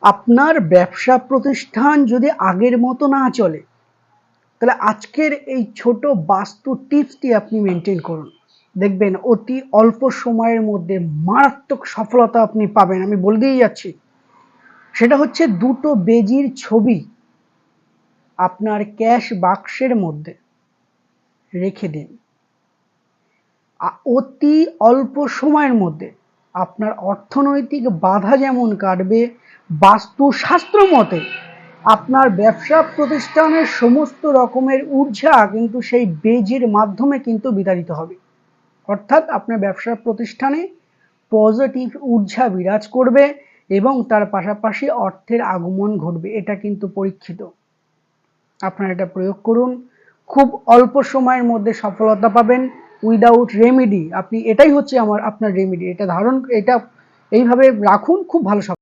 আপনার ব্যবসা প্রতিষ্ঠান যদি আগের মতো না চলে, তাহলে আজকের এই ছোট বাস্তু টিপসটি আপনি মেনটেন করুন। দেখবেন অতি অল্প সময়ের মধ্যে মারাত্মক সফলতা আপনি পাবেন। আমি বলে দিয়ে যাচ্ছি। সেটা হচ্ছে দুটো বেজির ছবি আপনার ক্যাশ বাক্সের মধ্যে রেখে দিন। অতি অল্প সময়ের মধ্যে আপনার অর্থনৈতিক বাধা যেমন কাটবে, বাস্তুশাস্ত্র মতে আপনার ব্যবসা প্রতিষ্ঠানের সমস্ত রকমের ঊর্জা কিন্তু সেই বেজের মাধ্যমে কিন্তু বিতাড়িত হবে। অর্থাৎ আপনার ব্যবসা প্রতিষ্ঠানে পজিটিভ ঊর্জা বিরাজ করবে এবং তার পাশাপাশি অর্থের আগমন ঘটবে। এটা কিন্তু পরীক্ষিত। আপনারা এটা প্রয়োগ করুন, খুব অল্প সময়ের মধ্যে সফলতা পাবেন উইদাউট রেমেডি। আপনি এটাই হচ্ছে আপনার রেমেডি। এটা এইভাবে রাখুন, খুব ভালো